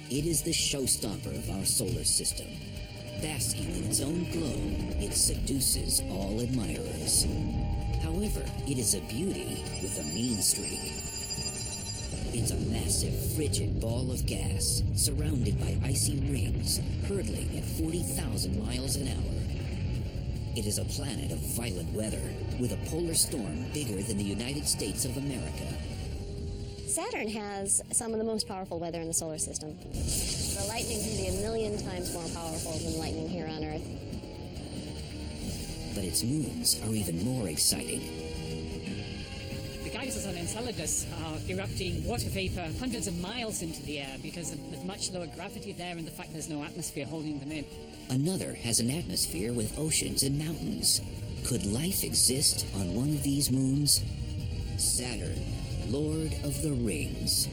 It is the showstopper of our solar system. Basking in its own glow, it seduces all admirers. However, it is a beauty with a mean streak. It's a massive, frigid ball of gas, surrounded by icy rings, hurtling at 40,000 miles an hour. It is a planet of violent weather, with a polar storm bigger than the United States of America. Saturn has some of the most powerful weather in the solar system. The lightning can be 1,000,000 times more powerful than lightning here on Earth. But its moons are even more exciting. The geysers on Enceladus are erupting water vapor hundreds of miles into the air because of the much lower gravity there and the fact there's no atmosphere holding them in. Another has an atmosphere with oceans and mountains. Could life exist on one of these moons? Saturn, Lord of the Rings.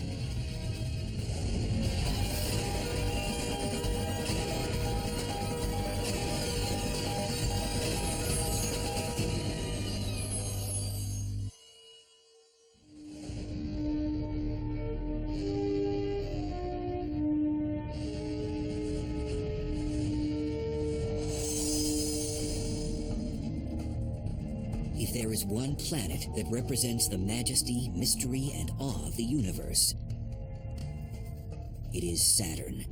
If there is one planet that represents the majesty, mystery, and awe of the universe, it is Saturn.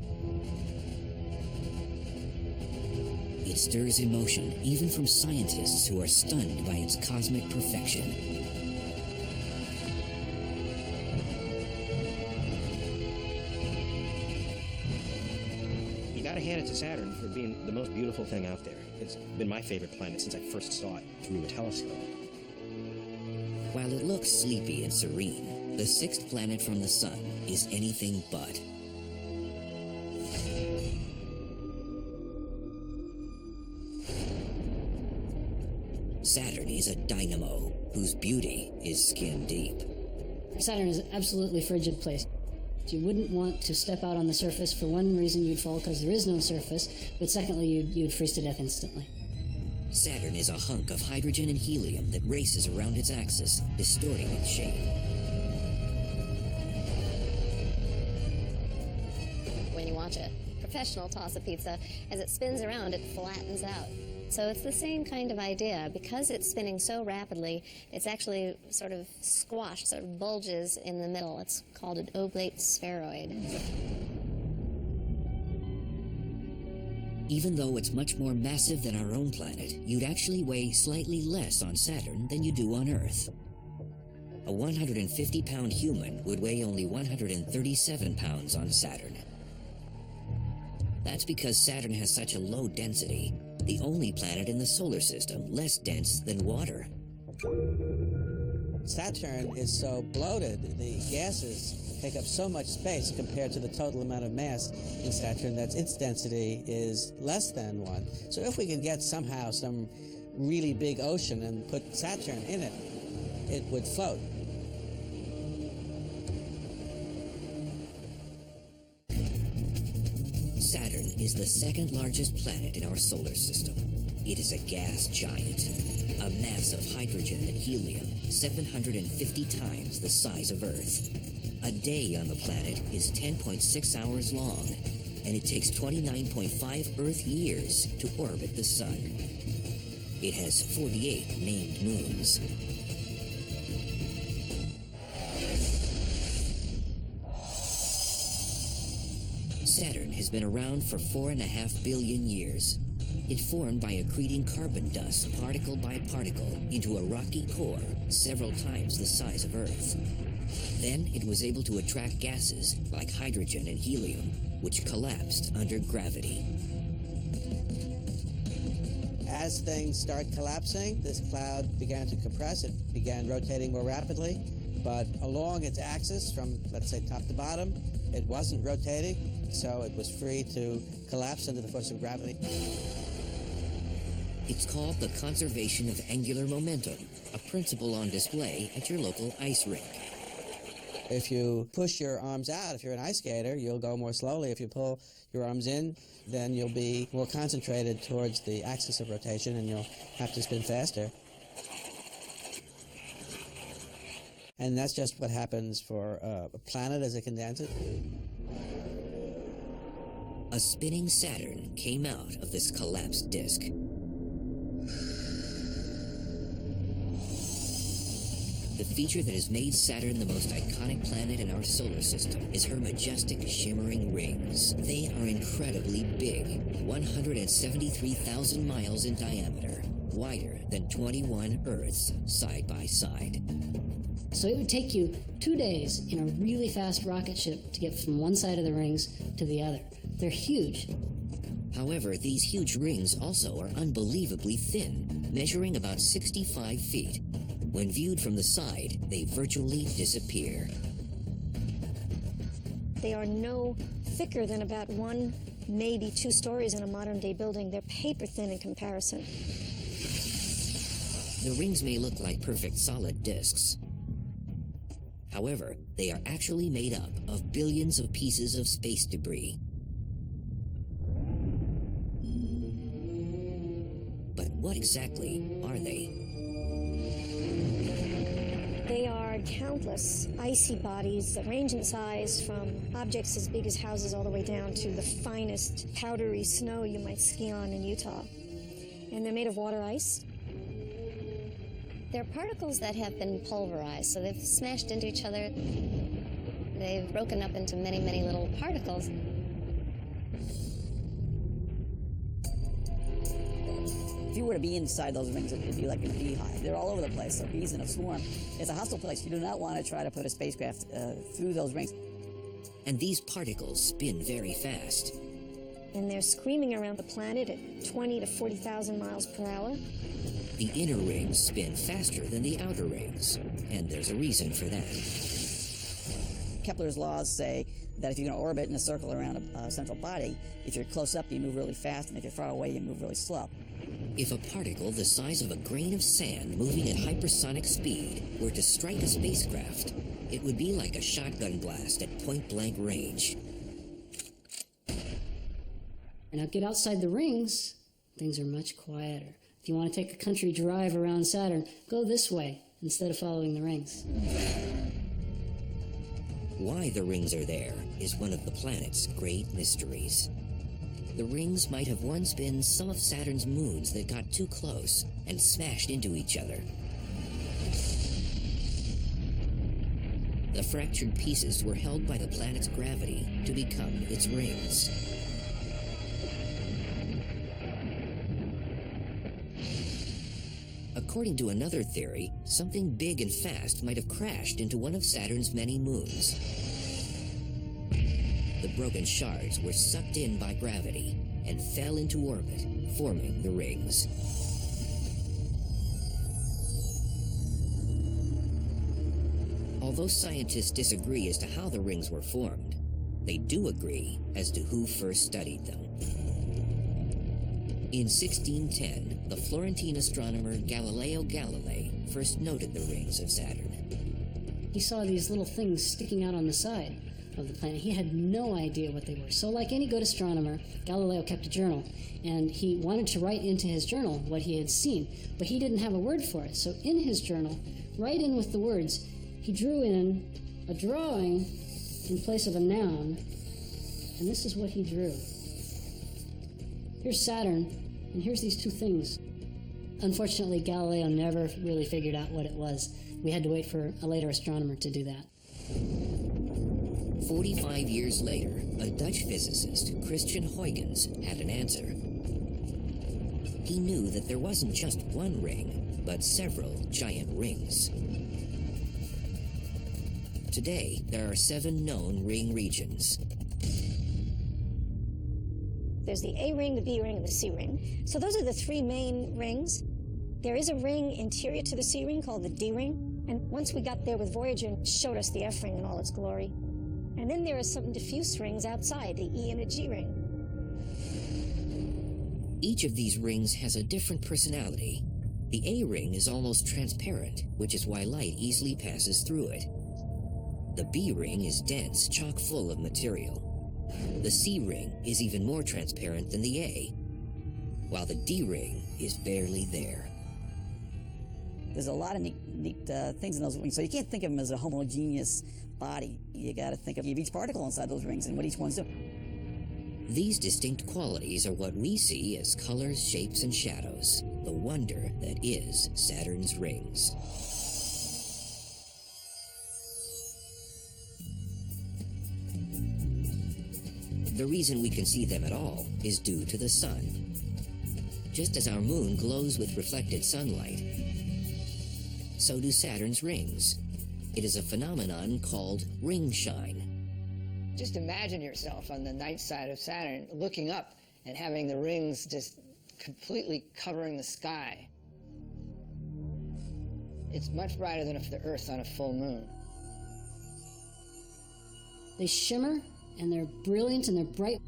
It stirs emotion even from scientists who are stunned by its cosmic perfection. You gotta hand it to Saturn for being the most beautiful thing out there. It's been my favorite planet since I first saw it through a telescope. While it looks sleepy and serene, the sixth planet from the Sun is anything but. Saturn is a dynamo whose beauty is skin deep. Saturn is an absolutely frigid place. You wouldn't want to step out on the surface. For one reason, you'd fall because there is no surface, but secondly, you'd freeze to death instantly. Saturn is a hunk of hydrogen and helium that races around its axis, distorting its shape. When you watch a professional toss a pizza, as it spins around, it flattens out. So it's the same kind of idea. Because it's spinning so rapidly, it's actually sort of squashed, sort of bulges in the middle. It's called an oblate spheroid. Even though it's much more massive than our own planet, you'd actually weigh slightly less on Saturn than you do on Earth. A 150-pound human would weigh only 137 pounds on Saturn. That's because Saturn has such a low density, the only planet in the solar system less dense than water. Saturn is so bloated, the gases take up so much space compared to the total amount of mass in Saturn that its density is less than 1. So if we could get somehow some really big ocean and put Saturn in it, it would float. Saturn is the second largest planet in our solar system. It is a gas giant, a mass of hydrogen and helium 750 times the size of Earth. A day on the planet is 10.6 hours long, and it takes 29.5 Earth years to orbit the Sun. It has 48 named moons. Saturn has been around for 4.5 billion years. It formed by accreting carbon dust particle by particle into a rocky core several times the size of Earth. Then it was able to attract gases like hydrogen and helium, which collapsed under gravity. As things started collapsing, this cloud began to compress. It began rotating more rapidly, but along its axis from, let's say, top to bottom, it wasn't rotating, so it was free to collapse under the force of gravity. It's called the conservation of angular momentum, a principle on display at your local ice rink. If you push your arms out, if you're an ice skater, you'll go more slowly. If you pull your arms in, then you'll be more concentrated towards the axis of rotation and you'll have to spin faster. And that's just what happens for a planet as it condenses. A spinning Saturn came out of this collapsed disk. The feature that has made Saturn the most iconic planet in our solar system is her majestic, shimmering rings. They are incredibly big, 173,000 miles in diameter, wider than 21 Earths side by side. So it would take you 2 days in a really fast rocket ship to get from one side of the rings to the other. They're huge. However, these huge rings also are unbelievably thin, measuring about 65 feet. When viewed from the side, they virtually disappear. They are no thicker than about 1, maybe 2 stories in a modern-day building. They're paper thin in comparison. The rings may look like perfect solid disks. However, they are actually made up of billions of pieces of space debris. But what exactly are they? They are countless icy bodies that range in size from objects as big as houses all the way down to the finest powdery snow you might ski on in Utah. And they're made of water ice. They're particles that have been pulverized, so they've smashed into each other. They've broken up into many, many little particles. If you were to be inside those rings, it would be like a beehive. They're all over the place, so bees in a swarm. It's a hostile place. You do not want to try to put a spacecraft through those rings. And these particles spin very fast. And they're screaming around the planet at 20 to 40,000 miles per hour. The inner rings spin faster than the outer rings, and there's a reason for that. Kepler's laws say that if you're going to orbit in a circle around a central body, if you're close up, you move really fast, and if you're far away, you move really slow. If a particle the size of a grain of sand moving at hypersonic speed were to strike a spacecraft, it would be like a shotgun blast at point-blank range. And now get outside the rings, things are much quieter. If you want to take a country drive around Saturn, go this way instead of following the rings. Why the rings are there is one of the planet's great mysteries. The rings might have once been some of Saturn's moons that got too close and smashed into each other. The fractured pieces were held by the planet's gravity to become its rings. According to another theory, something big and fast might have crashed into one of Saturn's many moons. The broken shards were sucked in by gravity and fell into orbit, forming the rings. Although scientists disagree as to how the rings were formed, they do agree as to who first studied them. In 1610, the Florentine astronomer Galileo Galilei first noted the rings of Saturn. He saw these little things sticking out on the side of the planet. He had no idea what they were. So like any good astronomer, Galileo kept a journal, and he wanted to write into his journal what he had seen, but he didn't have a word for it. So in his journal, right in with the words, he drew in a drawing in place of a noun, and this is what he drew. Here's Saturn, and here's these two things. Unfortunately, Galileo never really figured out what it was. We had to wait for a later astronomer to do that. 45 years later, a Dutch physicist, Christian Huygens, had an answer. He knew that there wasn't just one ring, but several giant rings. Today, there are 7 known ring regions. There's the A ring, the B ring, and the C ring. So those are the 3 main rings. There is a ring interior to the C ring called the D ring. And once we got there with Voyager, it showed us the F ring in all its glory. And then there are some diffuse rings outside, the E and the G ring. Each of these rings has a different personality. The A ring is almost transparent, which is why light easily passes through it. The B ring is dense, chock full of material. The C ring is even more transparent than the A, while the D ring is barely there. There's a lot of neat things in those rings, so you can't think of them as a homogeneous body. You got to think of each particle inside those rings and what each one's doing. These distinct qualities are what we see as colors, shapes, and shadows, the wonder that is Saturn's rings. The reason we can see them at all is due to the sun. Just as our moon glows with reflected sunlight, so do Saturn's rings. It is a phenomenon called ring shine. Just imagine yourself on the night side of Saturn looking up and having the rings just completely covering the sky. It's much brighter than if the Earth on a full moon. They shimmer, and they're brilliant, and they're bright.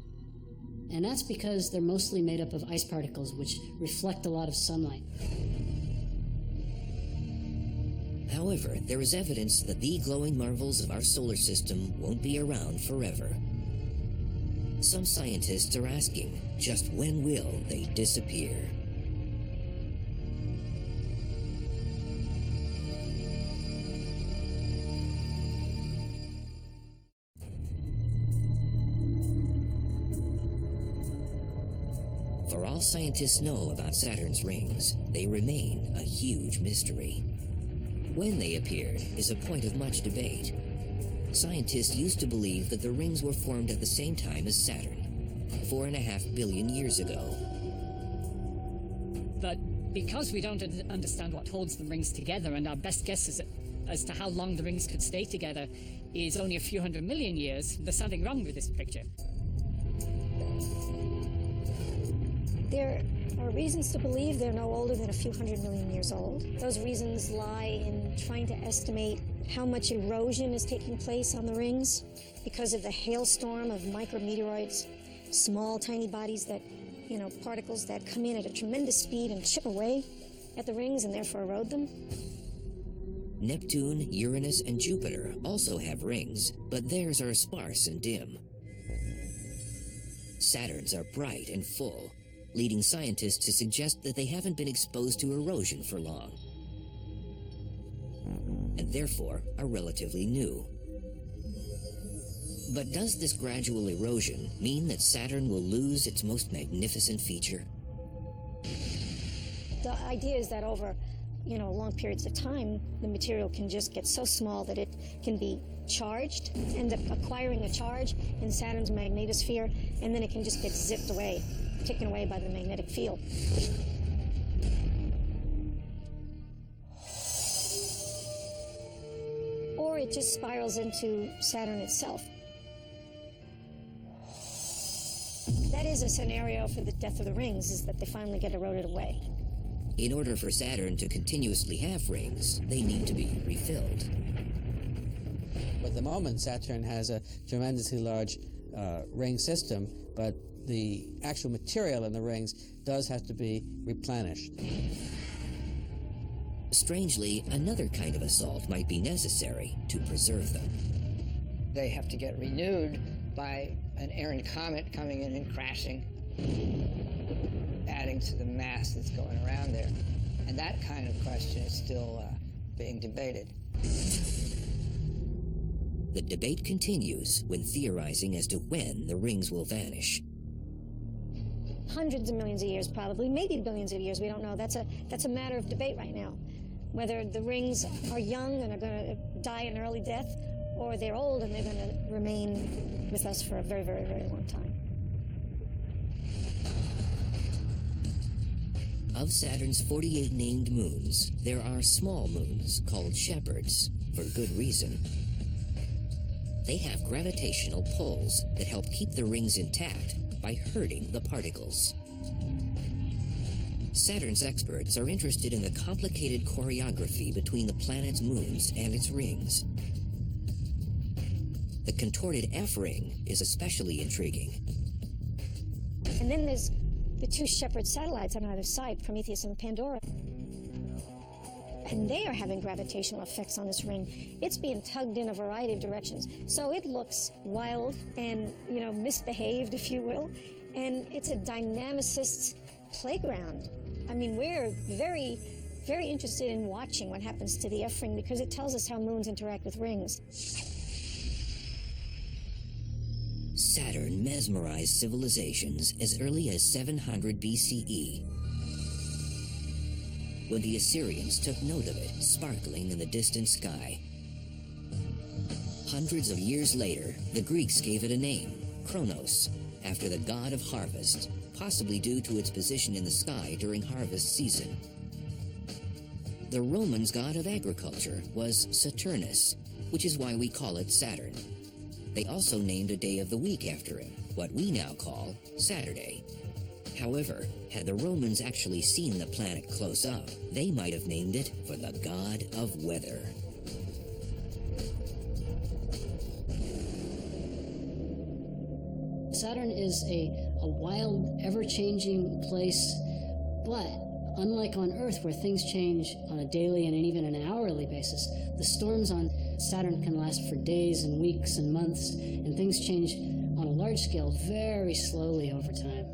And that's because they're mostly made up of ice particles, which reflect a lot of sunlight. However, there is evidence that the glowing marvels of our solar system won't be around forever. Some scientists are asking, just when will they disappear? For all scientists know about Saturn's rings, they remain a huge mystery. When they appeared is a point of much debate. Scientists used to believe that the rings were formed at the same time as Saturn, 4.5 billion years ago. But because we don't understand what holds the rings together, and our best guess as to how long the rings could stay together is only a few 100 million years, there's something wrong with this picture. There are reasons to believe they're no older than a few 100 million years old. Those reasons lie in trying to estimate how much erosion is taking place on the rings because of the hailstorm of micrometeoroids, small, tiny bodies that, particles that come in at a tremendous speed and chip away at the rings and therefore erode them. Neptune, Uranus, and Jupiter also have rings, but theirs are sparse and dim. Saturn's are bright and full, leading scientists to suggest that they haven't been exposed to erosion for long, and therefore are relatively new. But does this gradual erosion mean that Saturn will lose its most magnificent feature? The idea is that over, long periods of time, the material can just get so small that it can be charged, end up acquiring a charge in Saturn's magnetosphere, and then it can just get zipped away, taken away by the magnetic field. Or it just spirals into Saturn itself. That is a scenario for the death of the rings, is that they finally get eroded away. In order for Saturn to continuously have rings, they need to be refilled. At the moment, Saturn has a tremendously large ring system, but the actual material in the rings does have to be replenished. Strangely, another kind of assault might be necessary to preserve them. They have to get renewed by an errant comet coming in and crashing, adding to the mass that's going around there. And that kind of question is still being debated. The debate continues when theorizing as to when the rings will vanish. Hundreds of millions of years, probably, maybe billions of years, we don't know. That's a matter of debate right now. Whether the rings are young and are going to die an early death, or they're old and they're going to remain with us for a very, very, very long time. Of Saturn's 48 named moons, there are small moons called shepherds, for good reason. They have gravitational pulls that help keep the rings intact by hurting the particles. Saturn's experts are interested in the complicated choreography between the planet's moons and its rings. The contorted F-ring is especially intriguing. And then there's the two shepherd satellites on either side, Prometheus and Pandora. And they are having gravitational effects on this ring. It's being tugged in a variety of directions. So it looks wild and, misbehaved, if you will. And it's a dynamicist's playground. I mean, we're very, very interested in watching what happens to the F-ring because it tells us how moons interact with rings. Saturn mesmerized civilizations as early as 700 BCE, when the Assyrians took note of it sparkling in the distant sky. Hundreds of years later, the Greeks gave it a name, Kronos, after the god of harvest, possibly due to its position in the sky during harvest season. The Romans' god of agriculture was Saturnus, which is why we call it Saturn. They also named a day of the week after him, what we now call Saturday. However, had the Romans actually seen the planet close up, they might have named it for the god of weather. Saturn is a wild, ever-changing place, but unlike on Earth where things change on a daily and even an hourly basis, the storms on Saturn can last for days and weeks and months, and things change on a large scale very slowly over time.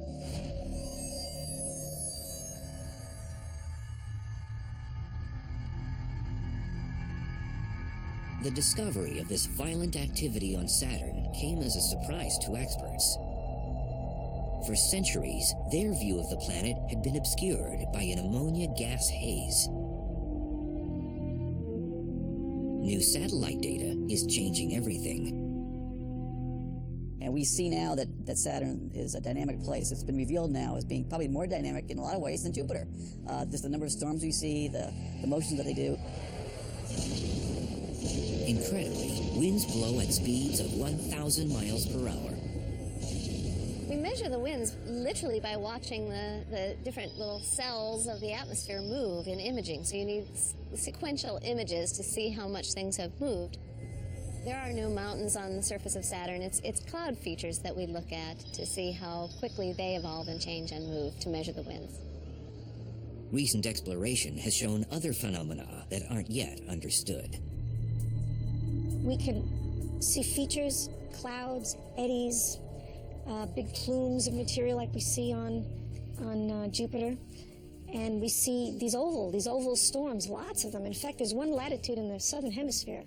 The discovery of this violent activity on Saturn came as a surprise to experts. For centuries, their view of the planet had been obscured by an ammonia gas haze. New satellite data is changing everything. And we see now that Saturn is a dynamic place. It's been revealed now as being probably more dynamic in a lot of ways than Jupiter. Just the number of storms we see, the motions that they do. Incredibly, winds blow at speeds of 1,000 miles per hour. We measure the winds literally by watching the different little cells of the atmosphere move in imaging. So you need sequential images to see how much things have moved. There are no mountains on the surface of Saturn. It's cloud features that we look at to see how quickly they evolve and change and move to measure the winds. Recent exploration has shown other phenomena that aren't yet understood. We can see features, clouds, eddies, big plumes of material like we see on Jupiter. And we see these oval storms, lots of them. In fact, there's one latitude in the southern hemisphere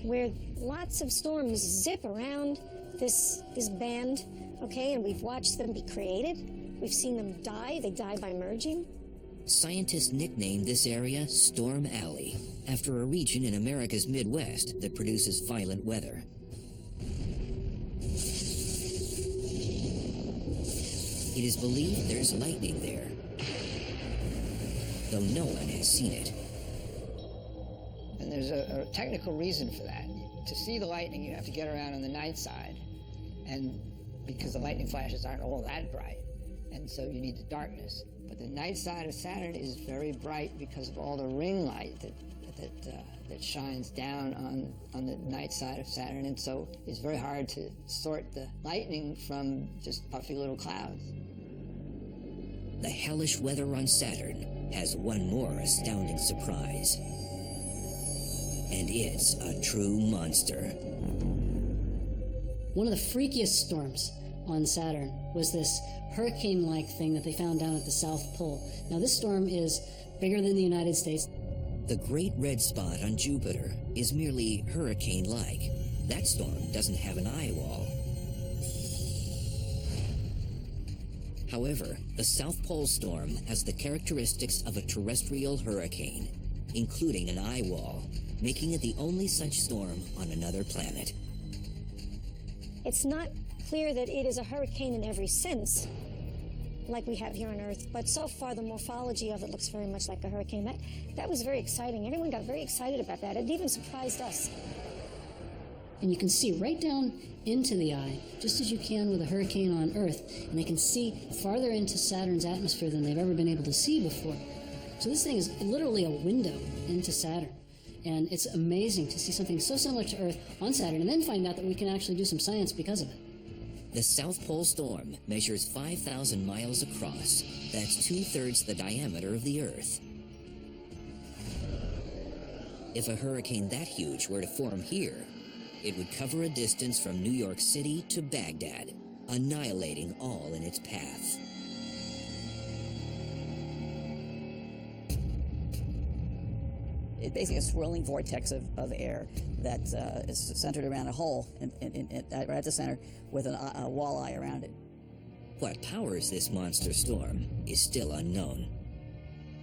where lots of storms zip around this band, okay? And we've watched them be created. We've seen them die. They die by merging. Scientists nicknamed this area Storm Alley, after a region in America's Midwest that produces violent weather. It is believed there's lightning there, though no one has seen it. And there's a technical reason for that. To see the lightning, you have to get around on the night side, and because the lightning flashes aren't all that bright, and so you need the darkness. But the night side of Saturn is very bright because of all the ring light that shines down on the night side of Saturn, and so it's very hard to sort the lightning from just puffy little clouds. The hellish weather on Saturn has one more astounding surprise. And it's a true monster. One of the freakiest storms on Saturn was this hurricane-like thing that they found down at the South Pole. Now, this storm is bigger than the United States. The Great Red Spot on Jupiter is merely hurricane-like. That storm doesn't have an eye wall. However, the South Pole storm has the characteristics of a terrestrial hurricane, including an eye wall, making it the only such storm on another planet. It's not clear that it is a hurricane in every sense, like we have here on Earth, but so far the morphology of it looks very much like a hurricane. That was very exciting. Everyone got very excited about that. It even surprised us. And you can see right down into the eye, just as you can with a hurricane on Earth, and they can see farther into Saturn's atmosphere than they've ever been able to see before. So this thing is literally a window into Saturn. And it's amazing to see something so similar to Earth on Saturn, and then find out that we can actually do some science because of it. The South Pole storm measures 5,000 miles across. That's 2/3 the diameter of the Earth. If a hurricane that huge were to form here, it would cover a distance from New York City to Baghdad, annihilating all in its path. It's basically a swirling vortex of air that is centered around a hole right at the center with a walleye around it. What powers this monster storm is still unknown.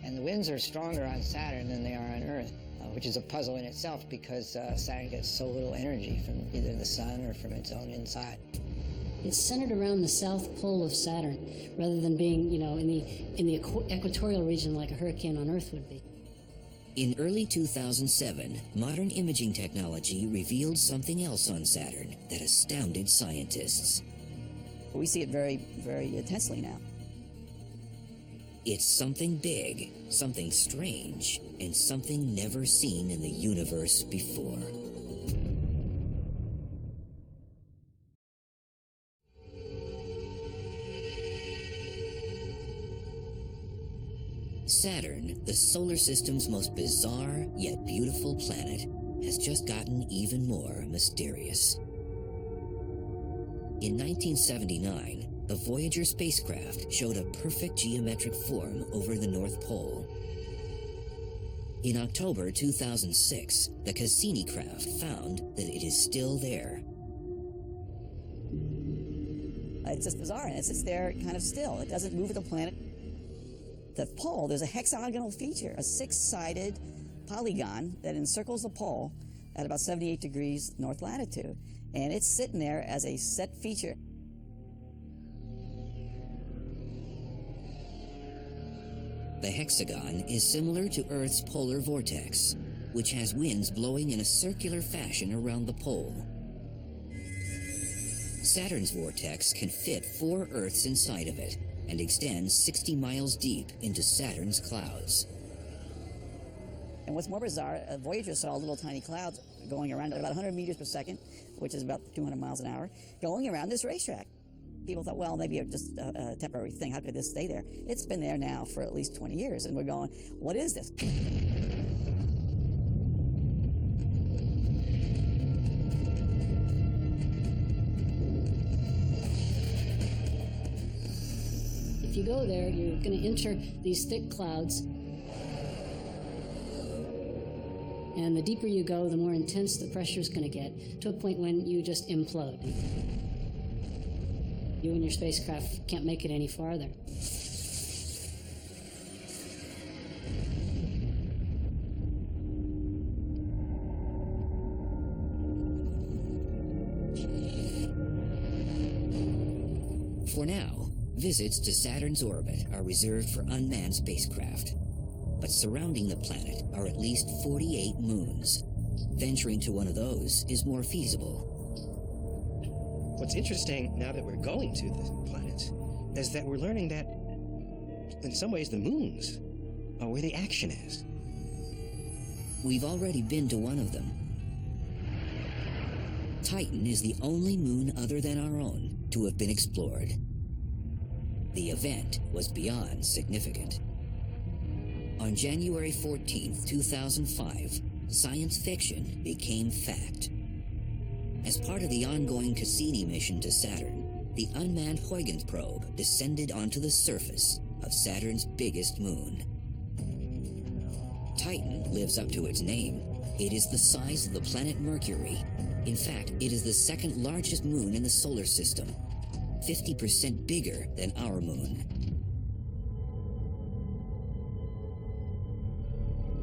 And the winds are stronger on Saturn than they are on Earth, which is a puzzle in itself because Saturn gets so little energy from either the sun or from its own inside. It's centered around the south pole of Saturn, rather than being, in the equatorial region like a hurricane on Earth would be. In early 2007, modern imaging technology revealed something else on Saturn that astounded scientists. We see it very, very intensely now. It's something big, something strange, and something never seen in the universe before. Saturn, the solar system's most bizarre yet beautiful planet, has just gotten even more mysterious. In 1979, the Voyager spacecraft showed a perfect geometric form over the North Pole. In October 2006, the Cassini craft found that it is still there. It's just bizarre, and it's there kind of still. It doesn't move with the planet. The pole, there's a hexagonal feature, a six-sided polygon that encircles the pole at about 78 degrees north latitude. And it's sitting there as a set feature. The hexagon is similar to Earth's polar vortex, which has winds blowing in a circular fashion around the pole. Saturn's vortex can fit 4 Earths inside of it and extends 60 miles deep into Saturn's clouds. And what's more bizarre, Voyager saw little tiny clouds going around at about 100 meters per second, which is about 200 miles an hour, going around this racetrack. People thought, well, maybe it's just a temporary thing. How could this stay there? It's been there now for at least 20 years, and we're going, what is this? If you go there, you're going to enter these thick clouds. And the deeper you go, the more intense the pressure is going to get, to a point when you just implode. You and your spacecraft can't make it any farther. For now, visits to Saturn's orbit are reserved for unmanned spacecraft. But surrounding the planet are at least 48 moons. Venturing to one of those is more feasible. What's interesting now that we're going to the planet is that we're learning that in some ways the moons are where the action is. We've already been to one of them. Titan is the only moon other than our own to have been explored. The event was beyond significant. On January 14th, 2005, science fiction became fact. As part of the ongoing Cassini mission to Saturn, the unmanned Huygens probe descended onto the surface of Saturn's biggest moon. Titan lives up to its name. It is the size of the planet Mercury. In fact, it is the second largest moon in the solar system, 50% bigger than our moon.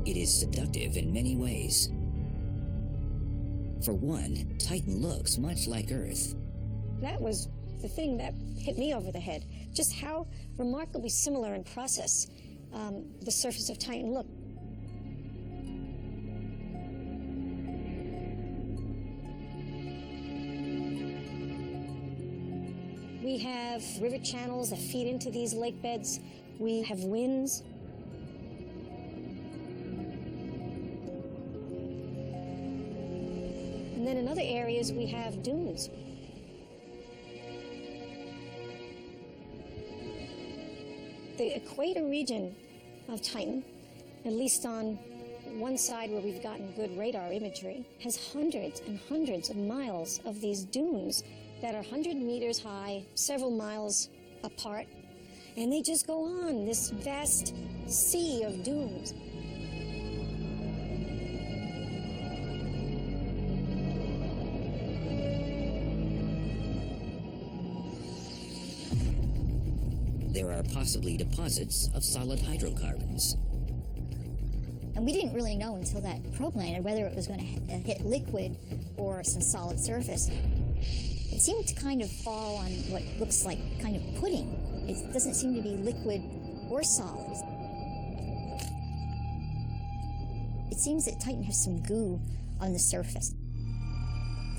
It is seductive in many ways. For one, Titan looks much like Earth. That was the thing that hit me over the head. Just how remarkably similar in process the surface of Titan looked. We have river channels that feed into these lake beds. We have winds. And then in other areas, we have dunes. The equator region of Titan, at least on one side where we've gotten good radar imagery, has hundreds and hundreds of miles of these dunes that are 100 meters high, several miles apart, and they just go on, this vast sea of dunes. there are possibly deposits of solid hydrocarbons. And we didn't really know until that probe landed whether it was going to hit liquid or some solid surface. It seemed to kind of fall on what looks like kind of pudding. It doesn't seem to be liquid or solid. It seems that Titan has some goo on the surface.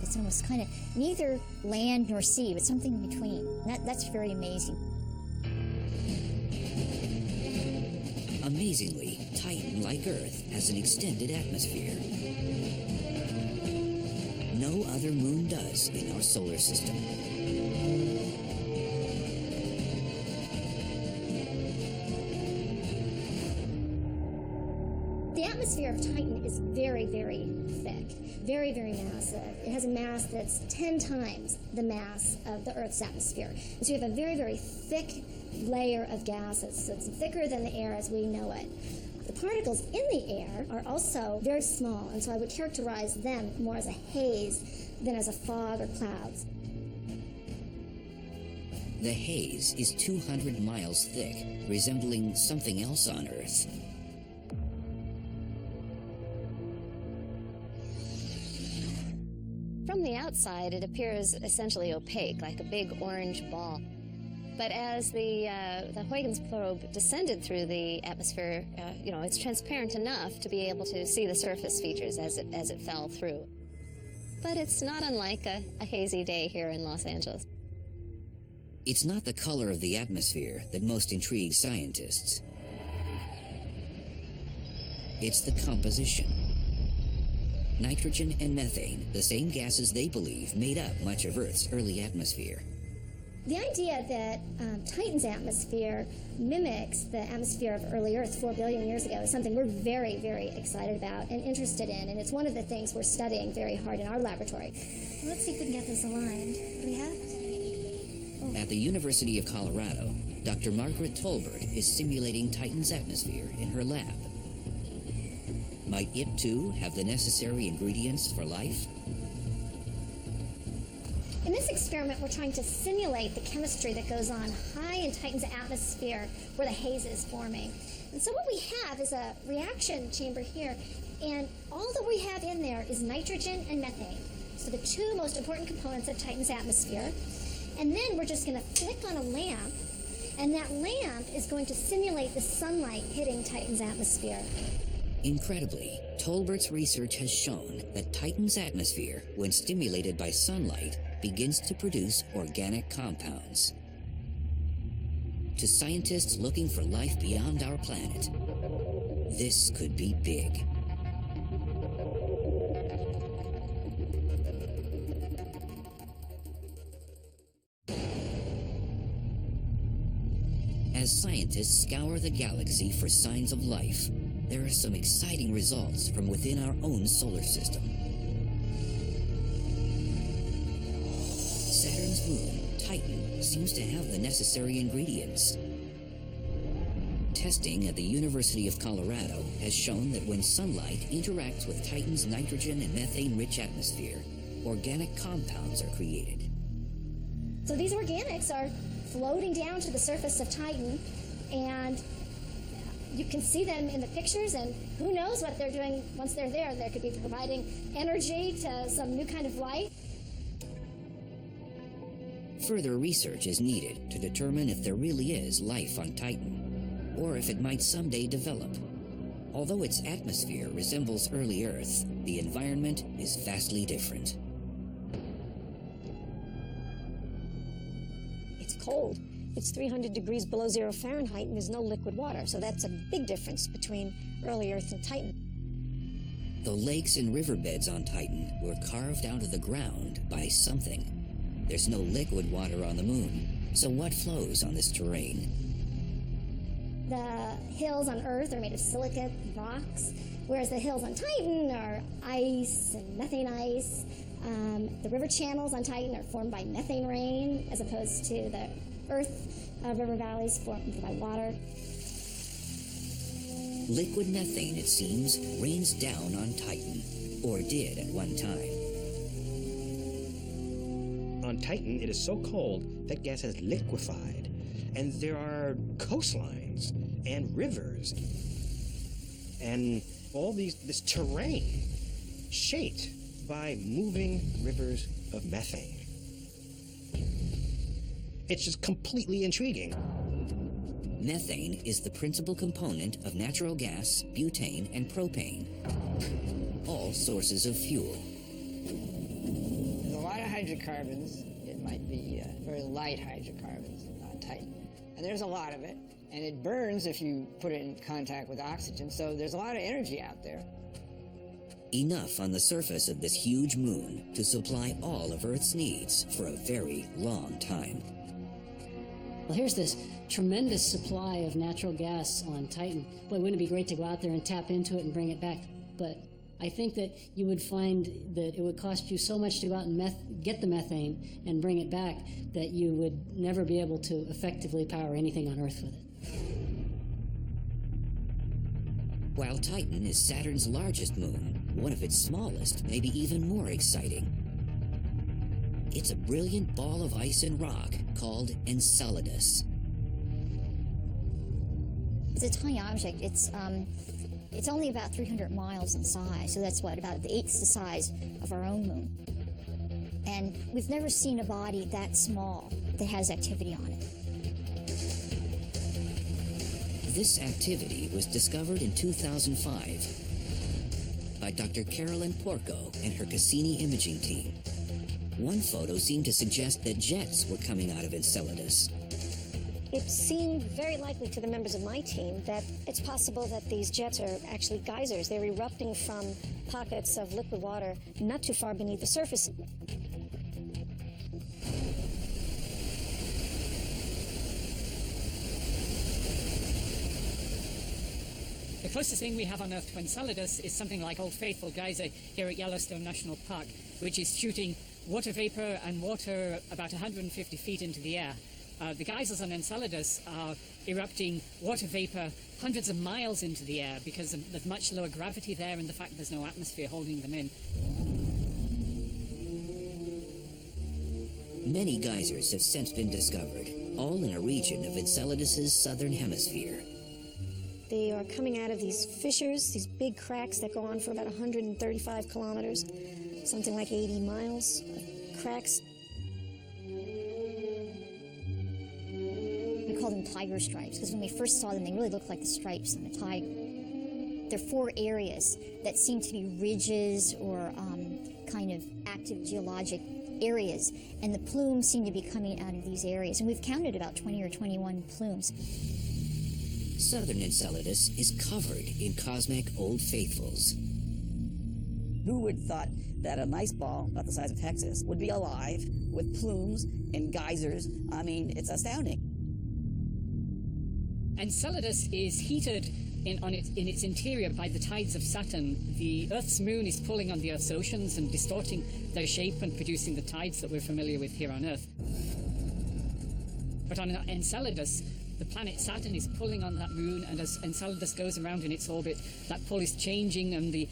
It's almost kind of neither land nor sea, but something in between. That's very amazing. Amazingly, Titan, like Earth, has an extended atmosphere. No other moon does in our solar system. The atmosphere of Titan is very, very thick, very, very massive. It has a mass that's 10 times the mass of the Earth's atmosphere. And so you have a very, very thick layer of gases. So it's thicker than the air as we know it. The particles in the air are also very small, and so I would characterize them more as a haze than as a fog or clouds. The haze is 200 miles thick, resembling something else on Earth. From the outside, it appears essentially opaque, like a big orange ball. But as the Huygens probe descended through the atmosphere, it's transparent enough to be able to see the surface features as it fell through. But it's not unlike a hazy day here in Los Angeles. It's not the color of the atmosphere that most intrigues scientists. It's the composition. Nitrogen and methane, the same gases they believe made up much of Earth's early atmosphere. The idea that Titan's atmosphere mimics the atmosphere of early Earth 4 billion years ago is something we're very, very excited about and interested in, and it's one of the things we're studying very hard in our laboratory. Let's see if we can get this aligned. Do we have? At the University of Colorado, Dr. Margaret Tolbert is simulating Titan's atmosphere in her lab. Might it, too, have the necessary ingredients for life? In this experiment, we're trying to simulate the chemistry that goes on high in Titan's atmosphere where the haze is forming. And so what we have is a reaction chamber here, and all that we have in there is nitrogen and methane. So the two most important components of Titan's atmosphere. And then we're just going to flick on a lamp, and that lamp is going to simulate the sunlight hitting Titan's atmosphere. Incredibly, Tolbert's research has shown that Titan's atmosphere, when stimulated by sunlight, begins to produce organic compounds. To scientists looking for life beyond our planet, this could be big. As scientists scour the galaxy for signs of life, there are some exciting results from within our own solar system. Saturn's moon, Titan, seems to have the necessary ingredients. Testing at the University of Colorado has shown that when sunlight interacts with Titan's nitrogen and methane-rich atmosphere, organic compounds are created. So these organics are floating down to the surface of Titan, and you can see them in the pictures, and who knows what they're doing once they're there. They could be providing energy to some new kind of life. Further research is needed to determine if there really is life on Titan, or if it might someday develop. Although its atmosphere resembles early Earth, the environment is vastly different. It's cold. It's 300 degrees below 0 Fahrenheit, and there's no liquid water. So that's a big difference between early Earth and Titan. The lakes and riverbeds on Titan were carved out of the ground by something. There's no liquid water on the moon, so what flows on this terrain? The hills on Earth are made of silicate rocks, whereas the hills on Titan are ice and methane ice. The river channels on Titan are formed by methane rain, as opposed to the Earth river valleys formed by water. Liquid methane, it seems, rains down on Titan, or did at one time. On Titan, it is so cold that gas has liquefied. And there are coastlines and rivers and all this terrain shaped by moving rivers of methane. It's just completely intriguing. Methane is the principal component of natural gas, butane, and propane, all sources of fuel. There's a lot of hydrocarbons. It might be very light hydrocarbons, not Titan. And there's a lot of it. And it burns if you put it in contact with oxygen, so there's a lot of energy out there. Enough on the surface of this huge moon to supply all of Earth's needs for a very long time. Well, here's this tremendous supply of natural gas on Titan. Boy, wouldn't it be great to go out there and tap into it and bring it back? But I think that you would find that it would cost you so much to go out and get the methane and bring it back that you would never be able to effectively power anything on Earth with it. While Titan is Saturn's largest moon, one of its smallest may be even more exciting. It's a brilliant ball of ice and rock called Enceladus. It's a tiny object. It's only about 300 miles in size, so that's what, about the eighth the size of our own moon. And we've never seen a body that small that has activity on it. This activity was discovered in 2005 by Dr. Carolyn Porco and her Cassini imaging team. One photo seemed to suggest that jets were coming out of Enceladus. It seemed very likely to the members of my team that it's possible that these jets are actually geysers. They're erupting from pockets of liquid water not too far beneath the surface. The closest thing we have on Earth to Enceladus is something like Old Faithful Geyser here at Yellowstone National Park, which is shooting water vapor and water about 150 feet into the air. The geysers on Enceladus are erupting water vapor hundreds of miles into the air because of the much lower gravity there and the fact there's no atmosphere holding them in. Many geysers have since been discovered, all in a region of Enceladus's southern hemisphere. They are coming out of these fissures, these big cracks that go on for about 135 kilometers, something like 80 miles of cracks. We call them tiger stripes because when we first saw them, they really looked like the stripes on a tiger. There are 4 areas that seem to be ridges or kind of active geologic areas, and the plumes seem to be coming out of these areas. And we've counted about 20 or 21 plumes. Southern Enceladus is covered in cosmic Old Faithfuls. Who would have thought that a nice ball about the size of Texas would be alive with plumes and geysers? I mean, it's astounding. Enceladus is heated in its interior by the tides of Saturn. The Earth's moon is pulling on the Earth's oceans and distorting their shape and producing the tides that we're familiar with here on Earth. But on Enceladus, the planet Saturn is pulling on that moon, and as Enceladus goes around in its orbit, that pull is changing, and the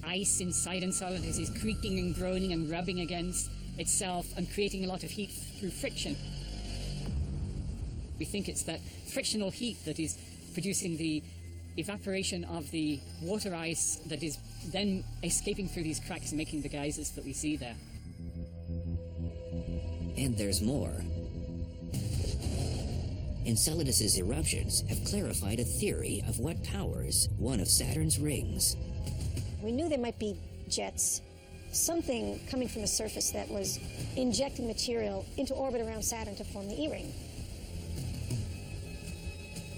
ice inside Enceladus is creaking and groaning and rubbing against itself and creating a lot of heat through friction. We think it's that frictional heat that is producing the evaporation of the water ice that is then escaping through these cracks and making the geysers that we see there. And there's more. Enceladus's eruptions have clarified a theory of what powers one of Saturn's rings. We knew there might be jets, something coming from the surface that was injecting material into orbit around Saturn to form the E-ring.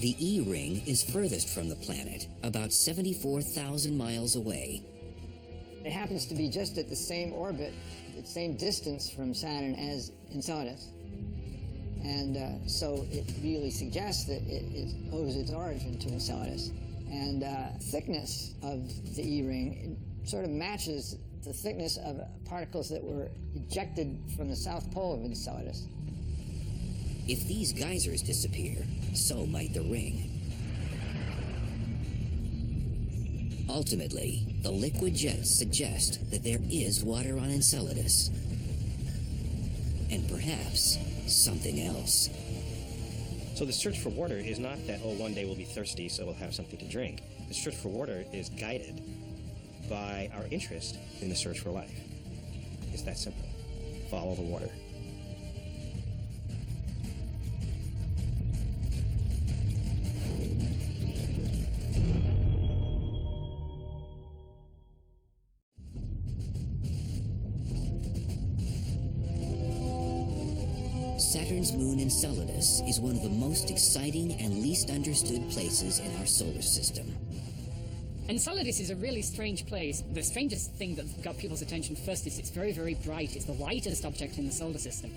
The E-ring is furthest from the planet, about 74,000 miles away. It happens to be just at the same orbit, the same distance from Saturn as Enceladus. And so it really suggests that it owes its origin to Enceladus. And thickness of the E-ring sort of matches the thickness of particles that were ejected from the south pole of Enceladus. If these geysers disappear, so might the ring. Ultimately, the liquid jets suggest that there is water on Enceladus. And perhaps something else. So the search for water is not that, oh, one day we'll be thirsty, so we'll have something to drink. The search for water is guided by our interest in the search for life. It's that simple. Follow the water. Saturn's moon Enceladus is one of the most exciting and least understood places in our solar system. Enceladus is a really strange place. The strangest thing that got people's attention first is it's very, very bright. It's the whitest object in the solar system.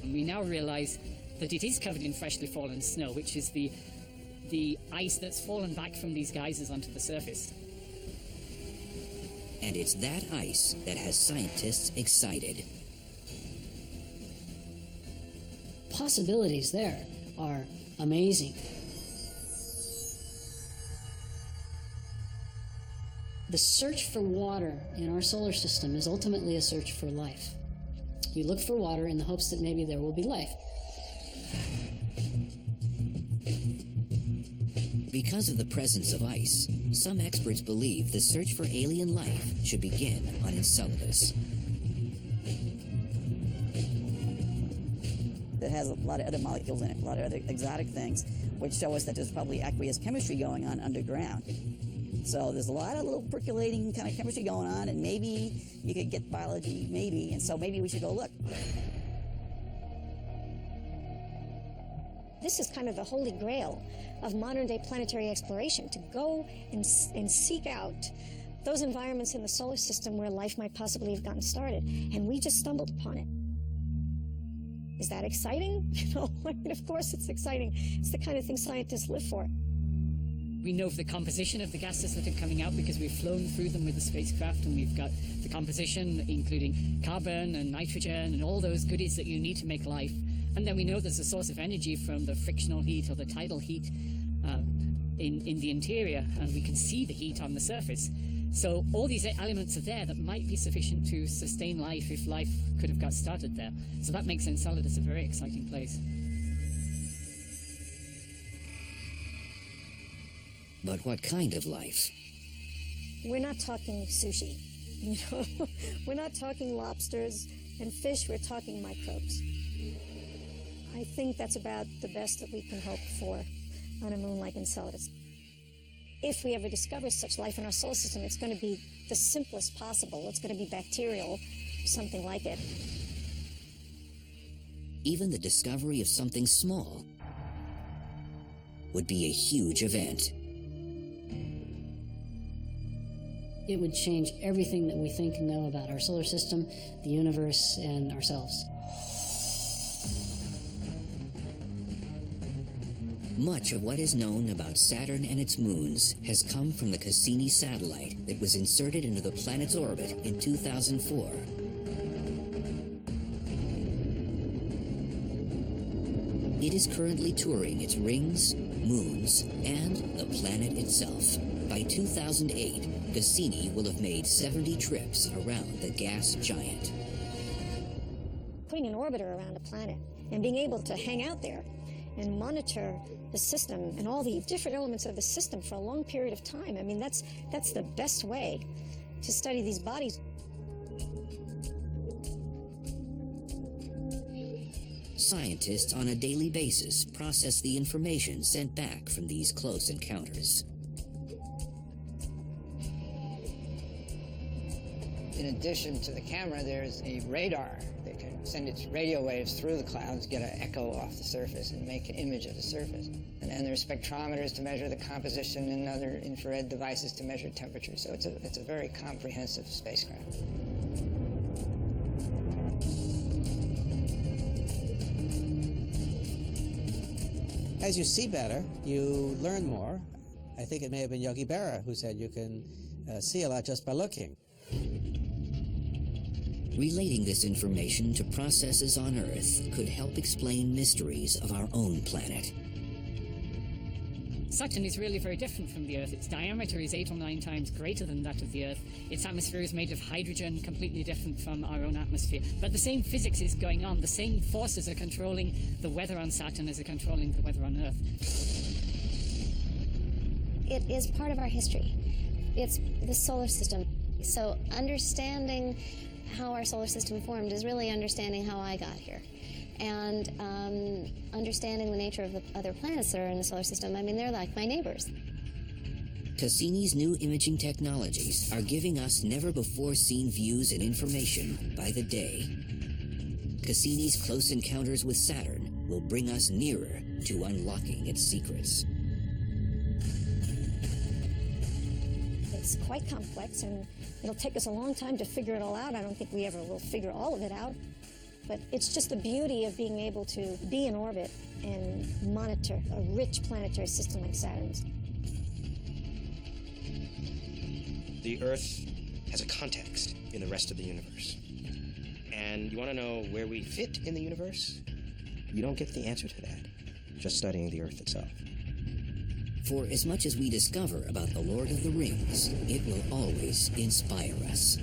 And we now realize that it is covered in freshly fallen snow, which is the ice that's fallen back from these geysers onto the surface. And it's that ice that has scientists excited. Possibilities there are amazing. The search for water in our solar system is ultimately a search for life. You look for water in the hopes that maybe there will be life. Because of the presence of ice, some experts believe the search for alien life should begin on Enceladus. It has a lot of other molecules in it, a lot of other exotic things, which show us that there's probably aqueous chemistry going on underground. So there's a lot of little percolating kind of chemistry going on, and maybe you could get biology, maybe, and so maybe we should go look. This is kind of the holy grail of modern-day planetary exploration, to go and seek out those environments in the solar system where life might possibly have gotten started, and we just stumbled upon it. Is that exciting? You know, I mean, of course it's exciting. It's the kind of thing scientists live for. We know the composition of the gases that are coming out because we've flown through them with the spacecraft, and we've got the composition including carbon and nitrogen and all those goodies that you need to make life. And then we know there's a source of energy from the frictional heat or the tidal heat in the interior, and we can see the heat on the surface. So all these elements are there that might be sufficient to sustain life if life could have got started there. So that makes Enceladus a very exciting place. But what kind of life? We're not talking sushi. You know, we're not talking lobsters and fish. We're talking microbes. I think that's about the best that we can hope for on a moon like Enceladus. If we ever discover such life in our solar system, it's going to be the simplest possible. It's going to be bacterial, something like it. Even the discovery of something small would be a huge event. It would change everything that we think and know about our solar system, the universe, and ourselves. Much of what is known about Saturn and its moons has come from the Cassini satellite that was inserted into the planet's orbit in 2004. It is currently touring its rings, moons, and the planet itself. By 2008, Cassini will have made 70 trips around the gas giant. Putting an orbiter around a planet and being able to hang out there and monitor the system and all the different elements of the system for a long period of time. I mean, that's the best way to study these bodies. Scientists on a daily basis process the information sent back from these close encounters. In addition to the camera, there's a radar that can send its radio waves through the clouds, get an echo off the surface, and make an image of the surface. And then there's spectrometers to measure the composition and other infrared devices to measure temperature. So it's a very comprehensive spacecraft. As you see better, you learn more. I think it may have been Yogi Berra who said you can see a lot just by looking. Relating this information to processes on Earth could help explain mysteries of our own planet. Saturn is really very different from the Earth. Its diameter is 8 or 9 times greater than that of the Earth. Its atmosphere is made of hydrogen, completely different from our own atmosphere. But the same physics is going on. The same forces are controlling the weather on Saturn as are controlling the weather on Earth. It is part of our history. It's the solar system. So understanding how our solar system formed is really understanding how I got here. And understanding the nature of the other planets that are in the solar system. I mean, they're like my neighbors. Cassini's new imaging technologies are giving us never-before-seen views and information by the day. Cassini's close encounters with Saturn will bring us nearer to unlocking its secrets. It's quite complex, and it'll take us a long time to figure it all out. I don't think we ever will figure all of it out. But it's just the beauty of being able to be in orbit and monitor a rich planetary system like Saturn's. The Earth has a context in the rest of the universe. And you want to know where we fit in the universe? You don't get the answer to that just studying the Earth itself. For as much as we discover about the Lord of the Rings, it will always inspire us.